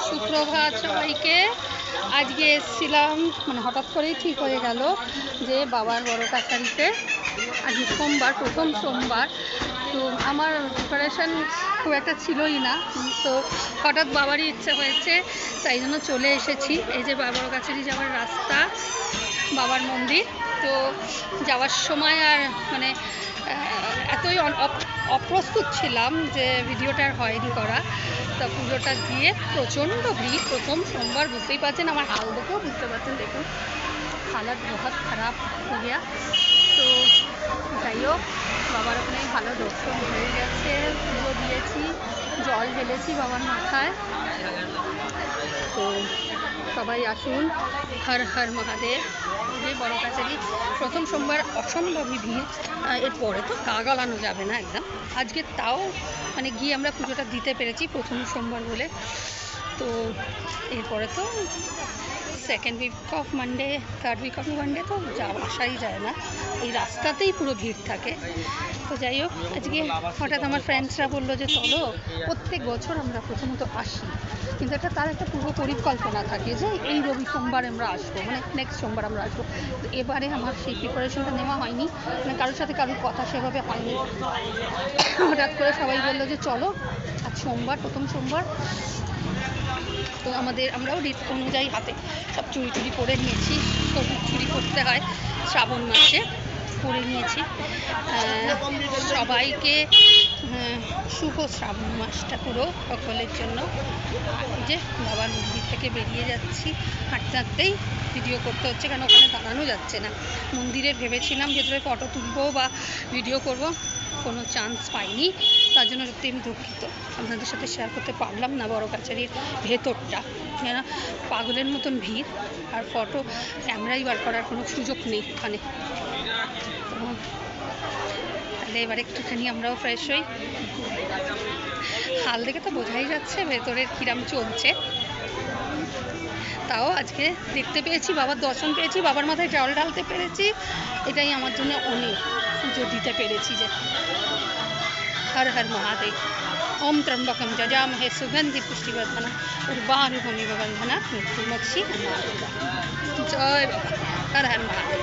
সুপ্রভাত সবাইকে। আজকে এসেছিলাম, মানে হঠাৎ করেই ঠিক হয়ে গেল যে বাবার বড় কাছারিতে আজকে সোমবার, প্রথম সোমবার। তো আমার প্রিপারেশান খুব একটা ছিলই না, তো হঠাৎ বাবারই ইচ্ছে হয়েছে, তাই জন্য চলে এসেছি। এই যে বড় কাছারি যাওয়ার রাস্তা, বাবার মন্দির। তো যাওয়ার সময় আর মানে এতই অপ্রস্তুত ছিলাম যে ভিডিওটা আর হয়নি করা। তা পুজোটা দিয়ে প্রচণ্ড ভিড়, প্রথম সোমবার, বুঝতেই পারছেন, আমার হাল দেখেও বুঝতে পারছেন। দেখুন হালাত বহুত খারাপ হয়ে গিয়া। তো যাই হোক, বাবার ওখানে ভালো দর্শন হয়ে গেছে, পুজো দিয়েছি, জল ঢেলেছি বাবার মাথায়। তো সবাই আসুন, হর হর মহাদেব। যে বড় কাছারি প্রথম সোমবার অসম্ভবই ভিড়, এরপরে তো গা গলানো যাবে না একদম। আজকে তাও মানে গিয়ে আমরা পুজোটা দিতে পেরেছি প্রথম সোমবার বলে। তো এরপরে তো second week of Monday, third week of Monday তো আসাই যায় না, এই রাস্তাতেই পুরো ভিড় থাকে। তো যাই হোক, আজকে হঠাৎ আমার ফ্রেন্ডসরা বললো যে চলো, প্রত্যেক বছর আমরা প্রথমত আসি, কিন্তু এটা তার একটা পূর্ব পরিকল্পনা থাকে যে এই রবি সোমবার আমরা আসবো, মানে নেক্সট সোমবার আমরা আসবো। তো এবারে আমার সেই প্রিপারেশনটা নেওয়া হয়নি, মানে কারোর সাথে কারোর কথা সেভাবে হয়নি। হঠাৎ করে সবাই বললো যে চলো, আজ সোমবার, প্রথম সোমবার। তো আমরাও রীতি অনুযায়ী হাতে সব চুরি টুরি করে নিয়েছি, সবুজ চুরি করতে হয় শ্রাবণ মাসে, করে নিয়েছি। সবাইকে শুভ শ্রাবণ মাসটা পুরো সকলের জন্য। যে বাবার মন্দির থেকে বেরিয়ে যাচ্ছি, হাঁটতে হাঁটতেই ভিডিও করতে হচ্ছে, কারণ ওখানে দাঁড়ানো যাচ্ছে না। মন্দিরের ভেবেছিলাম ভেতরে ফটো তুলবো বা ভিডিও করব, কোনো চান্স পাইনি। তার জন্য সত্যি আমি দুঃখিত, আপনাদের সাথে শেয়ার করতে পারলাম না বড় কাছারির ভেতরটা, কেন পাগলের মতন ভিড়, আর ফটো ক্যামেরাই বার করার কোনো সুযোগ নেই ওখানে। তাহলে এবার একটুখানি আমরাও ফ্রেশ হই। হাল দেখে তো বোঝাই যাচ্ছে ভেতরের কিরাম চলছে। তাও আজকে দেখতে পেয়েছি, বাবার দর্শন পেয়েছি, বাবার মাথায় জল ঢালতে পেরেছি, এটাই আমার জন্য অনেক। পুজো দিতে পেরেছি যে। হর হর মহাদেব। ওম ত্র্যম্বকম যজামহে সুগন্ধি পুষ্টিবর্ধনম উর্বারুকমিব বন্ধনাৎ মৃত্যুর্মোক্ষীয়মামৃতাৎ। জয় বাবা, হর হর মহাদেব।